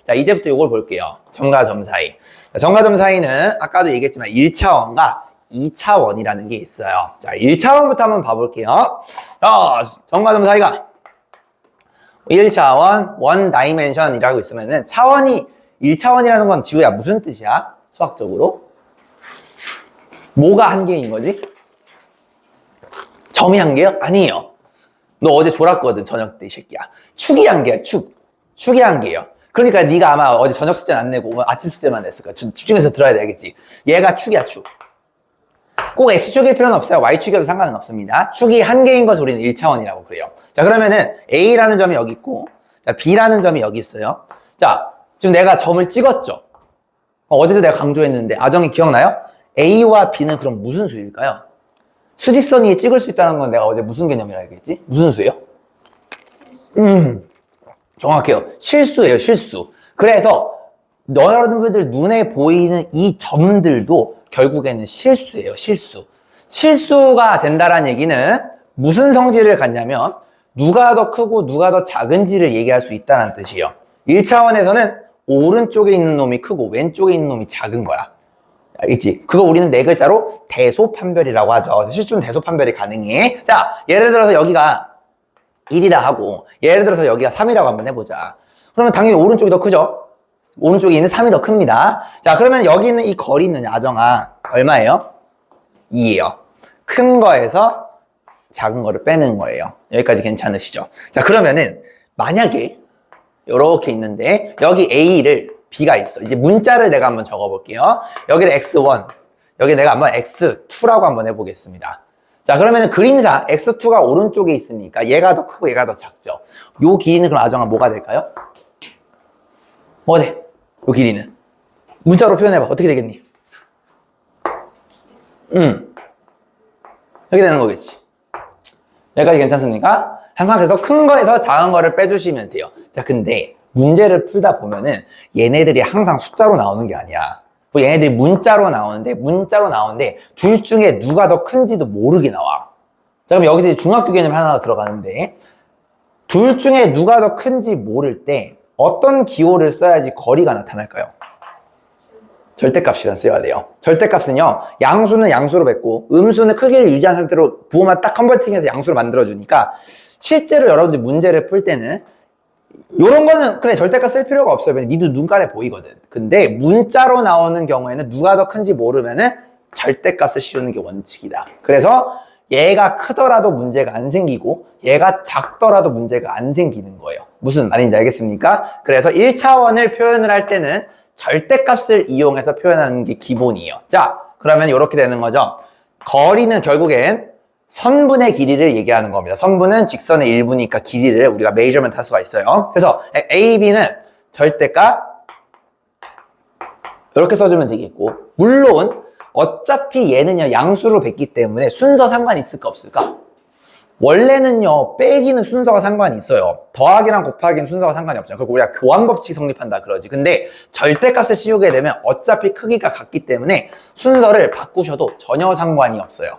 자, 이제부터 이걸 볼게요. 점과 점 사이. 자, 점과 점 사이는 아까도 얘기했지만 1차원과 2차원이라는 게 있어요. 자, 1차원부터 한번 봐볼게요. 자, 점과 점 사이가 1차원, 원 다이멘션이라고 있으면은 차원이 1차원이라는 건 지우야 무슨 뜻이야? 수학적으로? 뭐가 한 개인 거지? 점이 한 개요? 아니에요. 너 어제 졸았거든, 저녁 때, 이 새끼야. 축이 한 개야, 축. 축이 한 개예요. 그러니까 네가 아마 어제 저녁 숙제는 안 내고 아침 숙제만 냈을 거야. 집중해서 들어야 되겠지. 얘가 축이야, 축. 꼭 X축일 필요는 없어요. Y축이어도 상관은 없습니다. 축이 한 개인 것을 우리는 1차원이라고 그래요. 자, 그러면은 A라는 점이 여기 있고, 자, B라는 점이 여기 있어요. 자, 지금 내가 점을 찍었죠? 어제도 내가 강조했는데, 아정이 기억나요? A와 B는 그럼 무슨 수일까요? 수직선 위에 찍을 수 있다는 건 내가 어제 무슨 개념이라 했겠지? 무슨 수예요? 정확해요. 실수예요, 실수. 그래서 여러분들 눈에 보이는 이 점들도 결국에는 실수예요, 실수. 실수가 된다는 얘기는 무슨 성질을 갖냐면 누가 더 크고 누가 더 작은지를 얘기할 수 있다는 뜻이에요. 1차원에서는 오른쪽에 있는 놈이 크고 왼쪽에 있는 놈이 작은 거야. 알겠지? 그거 우리는 네 글자로 대소판별이라고 하죠. 실수는 대소판별이 가능해. 자, 예를 들어서 여기가 1이라 하고 예를 들어서 여기가 3이라고 한번 해보자. 그러면 당연히 오른쪽이 더 크죠? 오른쪽에 있는 3이 더 큽니다. 자, 그러면 여기 있는 이 거리는 아정아 얼마예요? 2예요. 큰 거에서 작은 거를 빼는 거예요. 여기까지 괜찮으시죠? 자, 그러면은 만약에 이렇게 있는데 여기 A를 B가 있어. 이제 문자를 내가 한번 적어볼게요. 여기를 X1, 여기 내가 한번 X2라고 한번 해보겠습니다. 자, 그러면은 그림상 X2가 오른쪽에 있으니까 얘가 더 크고 얘가 더 작죠. 요 길이는 그럼 아정아 뭐가 될까요? 뭐가 돼? 요 길이는. 문자로 표현해봐. 어떻게 되겠니? 이렇게 되는 거겠지. 여기까지 괜찮습니까? 항상 그래서 큰 거에서 작은 거를 빼주시면 돼요. 자, 근데 문제를 풀다 보면은 얘네들이 항상 숫자로 나오는 게 아니야. 뭐 얘네들이 문자로 나오는데 둘 중에 누가 더 큰지도 모르게 나와. 자, 그럼 여기서 중학교 개념 하나 들어가는데 둘 중에 누가 더 큰지 모를 때 어떤 기호를 써야지 거리가 나타날까요? 절대값 시간 써야 돼요. 절대값은요, 양수는 양수로 뱉고 음수는 크기를 유지한 상태로 부호만 딱 컨버팅해서 양수로 만들어주니까 실제로 여러분들 문제를 풀 때는 요런 거는 그래 절대값 쓸 필요가 없어요. 왜냐면 니도 눈깔에 보이거든. 근데 문자로 나오는 경우에는 누가 더 큰지 모르면은 절대값을 씌우는 게 원칙이다. 그래서 얘가 크더라도 문제가 안 생기고 얘가 작더라도 문제가 안 생기는 거예요. 무슨 말인지 알겠습니까? 그래서 1차원을 표현을 할 때는 절대값을 이용해서 표현하는 게 기본이에요. 자, 그러면 이렇게 되는 거죠. 거리는 결국엔 선분의 길이를 얘기하는 겁니다. 선분은 직선의 일부니까 길이를 우리가 메이저먼트 할 수가 있어요. 그래서 A, B는 절대값 이렇게 써주면 되겠고, 물론 어차피 얘는요 양수로 뱉기 때문에 순서 상관이 있을까 없을까? 원래는요 빼기는 순서가 상관이 있어요. 더하기랑 곱하기는 순서가 상관이 없잖아요. 그리고 우리가 교환법칙 성립한다 그러지. 근데 절대값을 씌우게 되면 어차피 크기가 같기 때문에 순서를 바꾸셔도 전혀 상관이 없어요.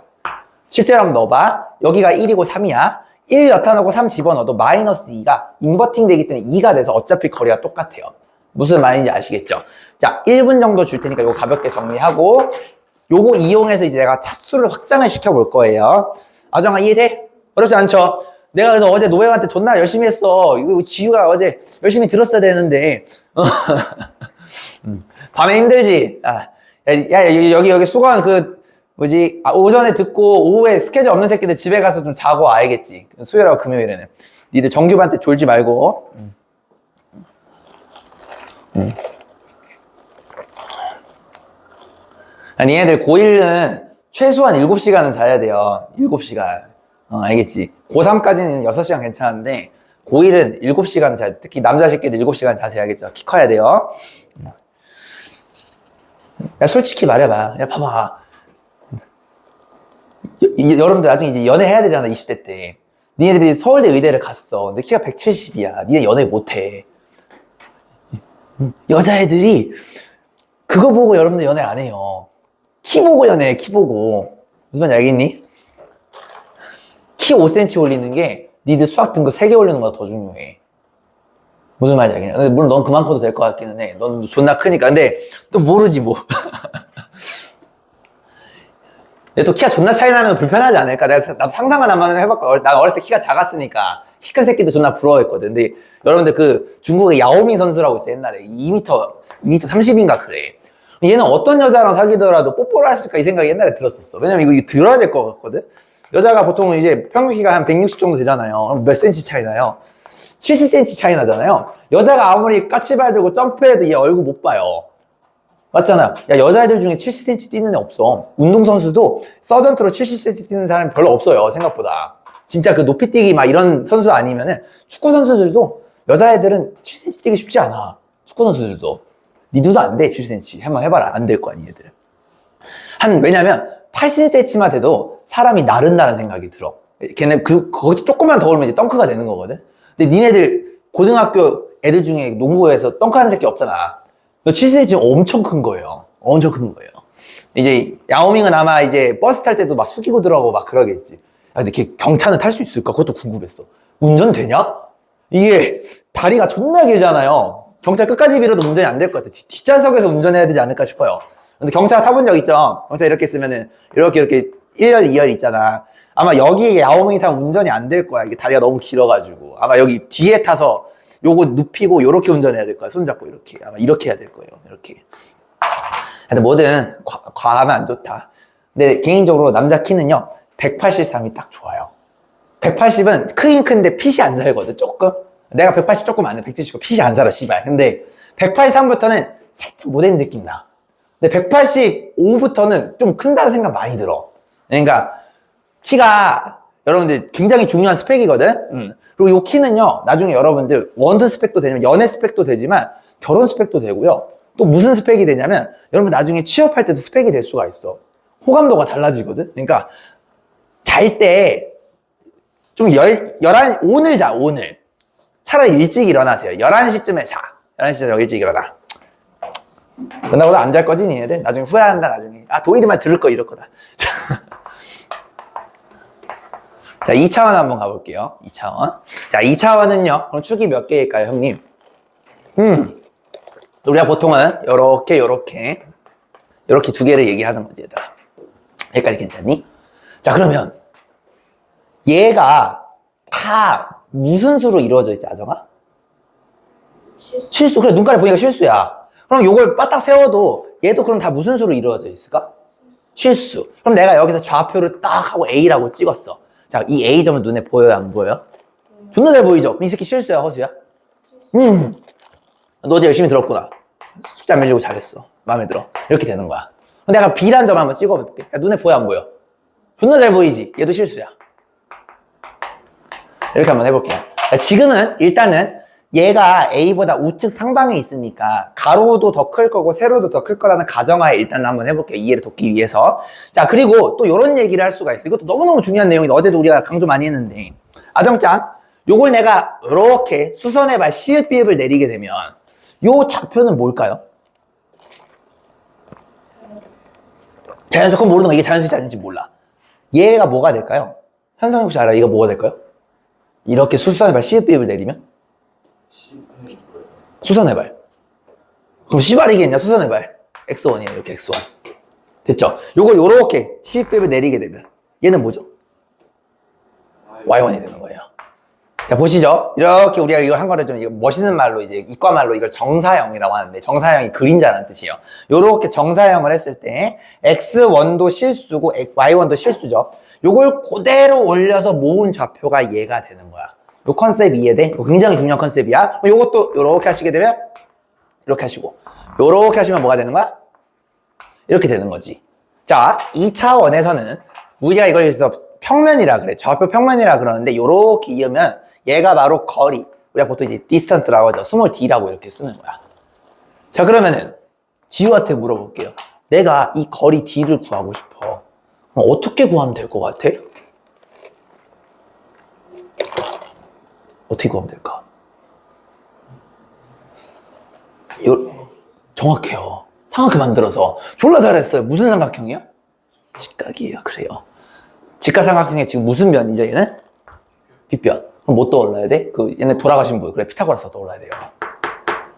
실제로 한번 넣어봐. 여기가 1이고 3이야. 1 나타나고 3 집어넣어도 마이너스 2가 인버팅 되기 때문에 2가 돼서 어차피 거리가 똑같아요. 무슨 말인지 아시겠죠? 자, 1분 정도 줄 테니까 이거 가볍게 정리하고 요거 이용해서 이제 내가 차수를 확장을 시켜볼 거예요. 아정아 이해돼? 어렵지 않죠? 내가 그래서 어제 노예한테 존나 열심히 했어. 이거 지유가 어제 열심히 들었어야 되는데 밤에 힘들지? 여기 수건 오전에 듣고 오후에 스케줄 없는 새끼들 집에 가서 좀 자고 알겠지. 수요일하고 금요일에는 니들 정규반 때 졸지 말고. 아니 얘네들 고1은 최소한 7시간은 자야 돼요. 7시간. 알겠지? 고3까지는 6시간 괜찮은데 고1은 7시간은 자야 돼. 특히 남자 새끼들 7시간 자세히 알겠죠? 키 커야 돼요. 야 솔직히 말해봐. 야 봐봐. 여러분들 나중에 이제 연애 해야 되잖아. 20대 때. 니네들이 서울대 의대를 갔어. 근데 키가 170이야. 니네 연애 못해. 여자애들이 그거 보고 여러분들 연애 안 해요. 키 보고 연애해. 키 보고. 무슨 말인지 알겠니? 키 5cm 올리는 게 니들 수학 등급 3개 올리는 것보다 더 중요해. 무슨 말인지 알겠네. 근데 물론 넌 그만 커도 될 것 같기는 해. 넌 존나 크니까. 근데 또 모르지 뭐. 근데 또 키가 존나 차이 나면 불편하지 않을까? 나도 상상을 한번 해봤고, 나 어렸을 때 키가 작았으니까 키 큰 새끼도 존나 부러워했거든. 근데 여러분들 그 중국의 야오밍 선수라고 있어 옛날에 2m 30인가 그래. 얘는 어떤 여자랑 사귀더라도 뽀뽀를 했을까 이 생각이 옛날에 들었었어. 왜냐면 이거 들어야 될 것 같거든. 여자가 보통 이제 평균 키가 한 160 정도 되잖아요. 그럼 몇 센치 차이 나요? 70cm 차이 나잖아요. 여자가 아무리 까치발 들고 점프해도 얘 얼굴 못 봐요. 맞잖아. 야, 여자애들 중에 70cm 뛰는 애 없어. 운동선수도 서전트로 70cm 뛰는 사람이 별로 없어요, 생각보다. 진짜 그 높이 뛰기 막 이런 선수 아니면은 축구 선수들도 여자애들은 7cm 뛰기 쉽지 않아. 축구 선수들도. 니들도 안 돼, 7cm. 한번 해봐라. 안 될 거 아니, 얘들. 왜냐면 80cm만 돼도 사람이 나른다는 생각이 들어. 걔는 거기서 조금만 더 올면 이제 덩크가 되는 거거든. 근데 니네들 고등학교 애들 중에 농구에서 덩크하는 새끼 없잖아. 너 7cm 엄청 큰 거예요. 엄청 큰 거예요. 이제 야오밍은 아마 이제 버스 탈 때도 막 숙이고 들어가고 막 그러겠지. 근데 걔 경차는 탈 수 있을까? 그것도 궁금했어. 운전 되냐? 이게 다리가 존나 길잖아요. 경차 끝까지 밀어도 운전이 안 될 것 같아. 뒷좌석에서 운전해야 되지 않을까 싶어요. 근데 경차 타본 적 있죠? 경차 이렇게 쓰면은 이렇게 1열, 2열 있잖아. 아마 여기에 야오밍이 타면 운전이 안 될 거야. 이게 다리가 너무 길어가지고. 아마 여기 뒤에 타서 요거 눕히고 요렇게 운전해야 될 거야. 손잡고 이렇게. 아마 이렇게 해야 될 거예요. 이렇게. 근데 뭐든 과하면 안 좋다. 근데 개인적으로 남자 키는요. 183이 딱 좋아요. 180은 크긴 큰데 핏이 안 살거든. 조금. 내가 180 조금 안 돼. 179 핏이 안 살아. 씨발. 근데 183부터는 살짝 모델 느낌 나. 근데 185부터는 좀 큰다는 생각 많이 들어. 그러니까 키가 여러분들 굉장히 중요한 스펙이거든. 그리고 이 키는요 나중에 여러분들 원드 스펙도 되지만 연애 스펙도 되지만 결혼 스펙도 되고요. 또 무슨 스펙이 되냐면 여러분 나중에 취업할 때도 스펙이 될 수가 있어. 호감도가 달라지거든. 그러니까 잘 때 좀 오늘 자. 오늘 차라리 일찍 일어나세요. 11시쯤에 자. 11시쯤에 일찍 일어나. 그러고 안 잘 거지 니네들? 나중에 후회한다 나중에. 아 도일이 말 들을 거 이럴 거다. 자 2차원 한번 가볼게요. 2차원. 자 2차원은요 그럼 축이 몇 개일까요 형님? 우리가 보통은 요렇게 두 개를 얘기하는 거지 얘들아. 여기까지 괜찮니? 자 그러면 얘가 다 무슨 수로 이루어져 있지 아정아? 실수. 그래 눈깔이 보니까 실수야. 그럼 요걸 바닥 세워도 얘도 그럼 다 무슨 수로 이루어져 있을까? 실수. 그럼 내가 여기서 좌표를 딱 하고 A라고 찍었어. 자, 이 A점은 눈에 보여요, 안 보여요? 존나 잘 보이죠? 이 새끼 실수야, 허수야? 너 어제 열심히 들었구나. 숙제 안 밀리고 잘했어. 마음에 들어. 이렇게 되는 거야. 내가 B란 점 한번 찍어볼게. 야, 눈에 보여, 안 보여? 존나 잘 보이지? 얘도 실수야. 이렇게 한번 해볼게요. 지금은 일단은 얘가 A보다 우측 상방에 있으니까 가로도 더 클 거고 세로도 더 클 거라는 가정하에 일단 한번 해볼게요. 이해를 돕기 위해서. 자 그리고 또 이런 얘기를 할 수가 있어. 이것도 너무너무 중요한 내용인데 어제도 우리가 강조 많이 했는데 아정짱 요걸 내가 이렇게 수선의 발 시읒 비읍을 내리게 되면 요 좌표는 뭘까요? 자연석 그건 모르는 거. 이게 자연석이 아닌지 몰라. 얘가 뭐가 될까요? 현성이 혹시 알아? 이거 뭐가 될까요? 이렇게 수선의 발 시읒 비읍을 내리면? 수선의 발. 그럼 C발이겠냐? 수선의 발. X1이에요. 이렇게 X1. 됐죠? 요거 요렇게 시읒비읍을 내리게 되면 얘는 뭐죠? Y1이 되는 거예요. 자 보시죠. 이렇게 우리가 이걸 한 거를 좀 이거 멋있는 말로 이제 이과 말로 이걸 정사형이라고 하는데 정사형이 그림자라는 뜻이에요. 요렇게 정사형을 했을 때 X1도 실수고 Y1도 실수죠. 요걸 그대로 올려서 모은 좌표가 얘가 되는 거야. 요 컨셉 이해돼? 이거 굉장히 중요한 컨셉이야. 요것도 요렇게 하시게 되면 이렇게 하시고 요렇게 하시면 뭐가 되는 거야? 이렇게 되는 거지. 자 2차원에서는 우리가 이걸 해서 평면이라 그래. 좌표 평면이라 그러는데 요렇게 이으면 얘가 바로 거리. 우리가 보통 이제 distance라고 하죠. 스몰 d라고 이렇게 쓰는 거야. 자 그러면은 지우한테 물어볼게요. 내가 이 거리 d를 구하고 싶어. 그럼 어떻게 구하면 될 것 같아? 어떻게 구하면 될까? 정확해요. 삼각형 만들어서. 졸라 잘했어요. 무슨 삼각형이야? 직각이에요. 그래요. 직각삼각형의 지금 무슨 변이죠, 얘는? 빗변. 그럼 뭐 떠올라야 돼? 그 얘네 돌아가신 분. 그래, 피타고라스가 떠올라야 돼요.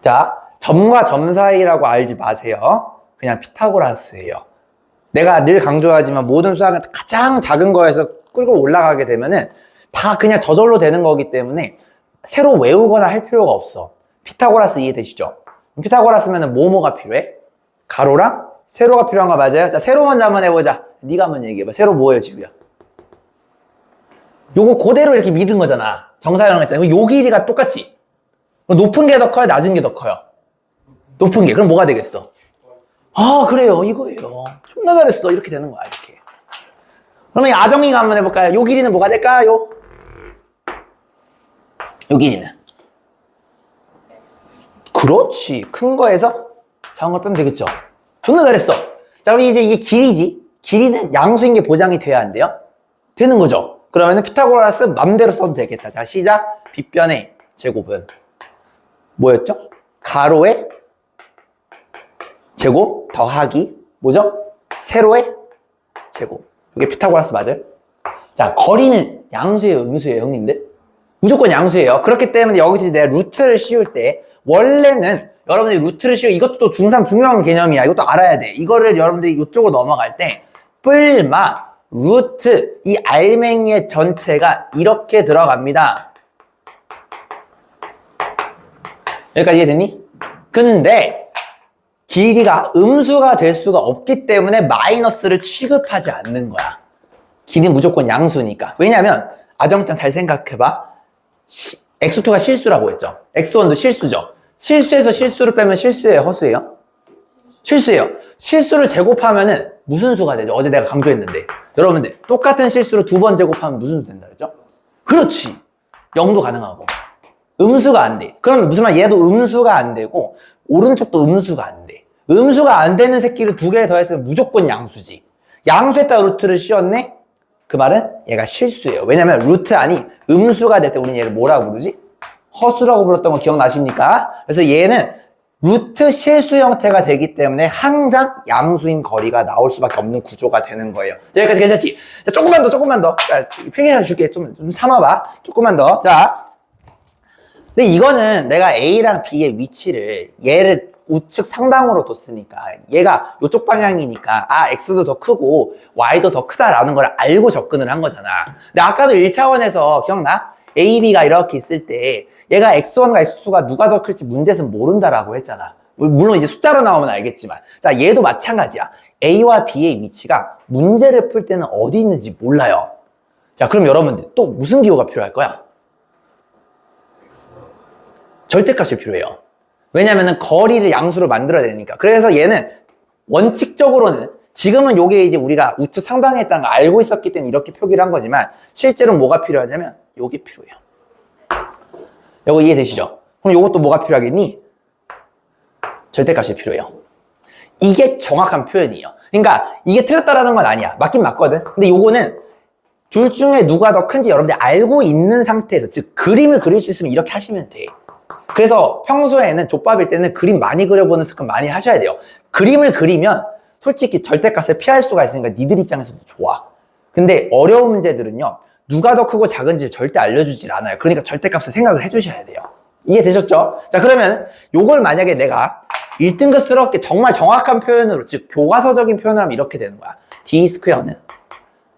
자, 점과 점 사이라고 알지 마세요. 그냥 피타고라스예요. 내가 늘 강조하지만 모든 수학은 가장 작은 거에서 끌고 올라가게 되면은 다 그냥 저절로 되는 거기 때문에 새로 외우거나 할 필요가 없어. 피타고라스 이해되시죠? 피타고라스면은 뭐가 필요해? 가로랑 세로가 필요한 거 맞아요? 자, 세로 먼저 한번 해보자. 네가 한번 얘기해봐. 세로 뭐예요, 지우야? 요거 그대로 이렇게 밀은 거잖아. 정사형 했잖아. 요 길이가 똑같지? 높은 게 더 커요? 낮은 게 더 커요? 높은 게. 그럼 뭐가 되겠어? 아, 그래요. 이거예요. 존나 잘했어. 이렇게 되는 거야, 이렇게. 그러면 아정이가 한번 해볼까요? 요 길이는 뭐가 될까요? 요 길이는. 그렇지. 큰 거에서 작은 걸 빼면 되겠죠. 존나 잘했어. 자, 그럼 이제 이게 길이지. 길이는 양수인 게 보장이 돼야 안 돼요? 되는 거죠. 그러면은 피타고라스 맘대로 써도 되겠다. 자, 시작. 빗변의 제곱은 뭐였죠? 가로의 제곱 더하기 뭐죠? 세로의 제곱. 이게 피타고라스 맞아요? 자, 거리는 양수예요, 음수예요, 형님들? 무조건 양수예요. 그렇기 때문에 여기서 내가 루트를 씌울 때 원래는 여러분들이 루트를 씌우고 이것도 또 중3 중요한 개념이야. 이것도 알아야 돼. 이거를 여러분들이 이쪽으로 넘어갈 때 뿔마 루트 이 알맹이의 전체가 이렇게 들어갑니다. 여기까지 이해됐니? 근데 길이가 음수가 될 수가 없기 때문에 마이너스를 취급하지 않는 거야. 길이는 무조건 양수니까. 왜냐면 아정짱 잘 생각해봐. x2가 실수라고 했죠. x1도 실수죠. 실수에서 실수를 빼면 실수예요, 허수예요? 실수예요. 실수를 제곱하면은 무슨 수가 되죠? 어제 내가 강조했는데. 여러분들 똑같은 실수를 2번 제곱하면 무슨 수 된다 그랬죠? 그렇지. 0도 가능하고. 음수가 안 돼. 그럼 무슨 말? 얘도 음수가 안 되고 오른쪽도 음수가 안 돼. 음수가 안 되는 새끼를 2개 더했으면 무조건 양수지. 양수에다 루트를 씌웠네? 그 말은 얘가 실수예요. 왜냐면 루트 안이 음수가 될 때 우리는 얘를 뭐라고 부르지? 허수라고 불렀던 거 기억나십니까? 그래서 얘는 루트 실수 형태가 되기 때문에 항상 양수인 거리가 나올 수밖에 없는 구조가 되는 거예요. 자, 여기까지 괜찮지? 자, 조금만 더. 자, 필기해서 줄게. 좀 삼아봐. 조금만 더. 자. 근데 이거는 내가 A랑 B의 위치를 얘를 우측 상방으로 뒀으니까 얘가 이쪽 방향이니까 X도 더 크고 Y도 더 크다라는 걸 알고 접근을 한 거잖아. 근데 아까도 1차원에서 기억나? A, B가 이렇게 있을 때 얘가 X1과 X2가 누가 더 클지 문제에서는 모른다라고 했잖아. 물론 이제 숫자로 나오면 알겠지만 자, 얘도 마찬가지야. A와 B의 위치가 문제를 풀 때는 어디 있는지 몰라요. 자, 그럼 여러분들 또 무슨 기호가 필요할 거야? 절대값이 필요해요. 왜냐면은 거리를 양수로 만들어야 되니까. 그래서 얘는 원칙적으로는 지금은 요게 이제 우리가 우측 상방에 있다는 걸 알고 있었기 때문에 이렇게 표기를 한 거지만 실제로 뭐가 필요하냐면 요게 필요해요. 요거 이해되시죠? 그럼 요것도 뭐가 필요하겠니? 절대값이 필요해요. 이게 정확한 표현이에요. 그러니까 이게 틀렸다라는 건 아니야. 맞긴 맞거든. 근데 요거는 둘 중에 누가 더 큰지 여러분들이 알고 있는 상태에서 즉 그림을 그릴 수 있으면 이렇게 하시면 돼. 그래서 평소에는 족밥일 때는 그림 많이 그려보는 습관 많이 하셔야 돼요. 그림을 그리면 솔직히 절대값을 피할 수가 있으니까 니들 입장에서도 좋아. 근데 어려운 문제들은요. 누가 더 크고 작은지 절대 알려주질 않아요. 그러니까 절대값을 생각을 해주셔야 돼요. 이해되셨죠? 자, 그러면 요걸 만약에 내가 1등급스럽게 정말 정확한 표현으로 즉 교과서적인 표현을 하면 이렇게 되는 거야. D 스퀘어는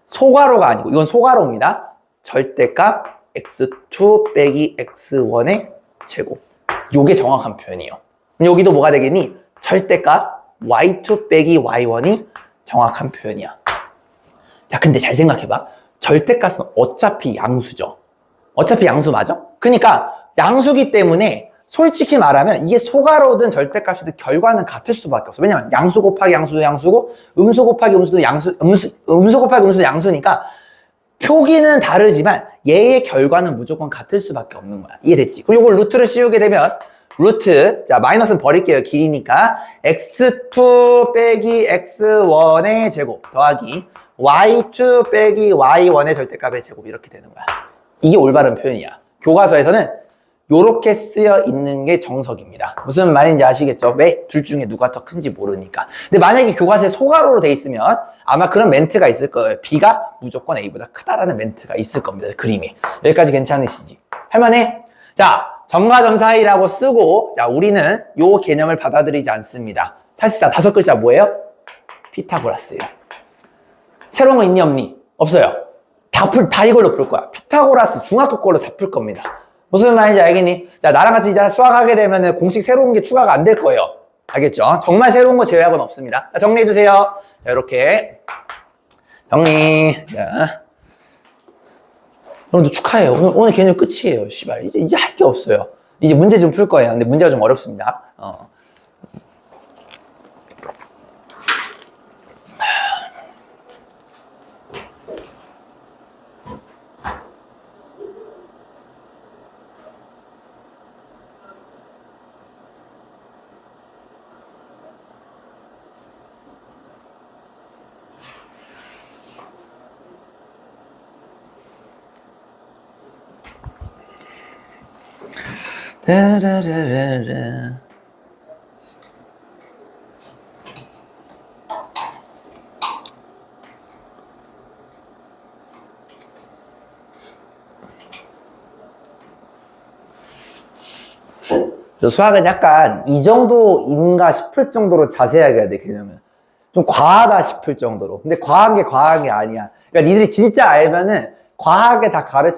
소괄호가 아니고 이건 소괄호입니다. 절대값 x2 빼기 x1의 제곱. 요게 정확한 표현이에요. 그럼 여기도 뭐가 되겠니? 절대값 y2 빼기 y1이 정확한 표현이야. 자, 근데 잘 생각해봐. 절대값은 어차피 양수죠. 어차피 양수 맞아? 그러니까 양수기 때문에 솔직히 말하면 이게 소괄호든 절대값이든 결과는 같을 수밖에 없어. 왜냐면 양수 곱하기 양수도 양수고 음수 곱하기 음수도 음수 곱하기 음수도 양수니까 표기는 다르지만 얘의 결과는 무조건 같을 수밖에 없는 거야. 이해됐지? 그럼 이걸 루트를 씌우게 되면 루트, 자 마이너스는 버릴게요. 길이니까 x2 빼기 x1의 제곱 더하기 y2 빼기 y1의 절대값의 제곱 이렇게 되는 거야. 이게 올바른 표현이야. 교과서에서는 요렇게 쓰여 있는 게 정석입니다. 무슨 말인지 아시겠죠? 왜? 둘 중에 누가 더 큰지 모르니까. 근데 만약에 교과서에 소괄호로 돼 있으면 아마 그런 멘트가 있을 거예요. B가 무조건 A보다 크다라는 멘트가 있을 겁니다. 그림이. 여기까지 괜찮으시지? 할만해? 자, 점과 점 사이라고 쓰고, 자, 우리는 요 개념을 받아들이지 않습니다. 사실상 5글자 뭐예요? 피타고라스예요. 새로운 거 있니 없니? 없어요. 다 이걸로 풀 거야. 피타고라스 중학교 걸로 다 풀 겁니다. 무슨 말인지 알겠니? 자, 나랑 같이 이제 수학하게 되면은 공식 새로운 게 추가가 안 될 거예요. 알겠죠? 정말 새로운 거 제외하고는 없습니다. 자, 정리해주세요. 자, 이렇게. 정리. 자. 여러분들 축하해요. 오늘 개념 끝이에요. 씨발. 이제 할 게 없어요. 이제 문제 좀 풀 거예요. 근데 문제가 좀 어렵습니다. 따라라라라. 수학은 약간 이 정도인가 싶을 정도로 자세하게 해야 돼, 개념은. 좀 과하다 싶을 정도로. 근데 과한 게 아니야. 그러니까 니들이 진짜 알면은 과하게 다 가르쳐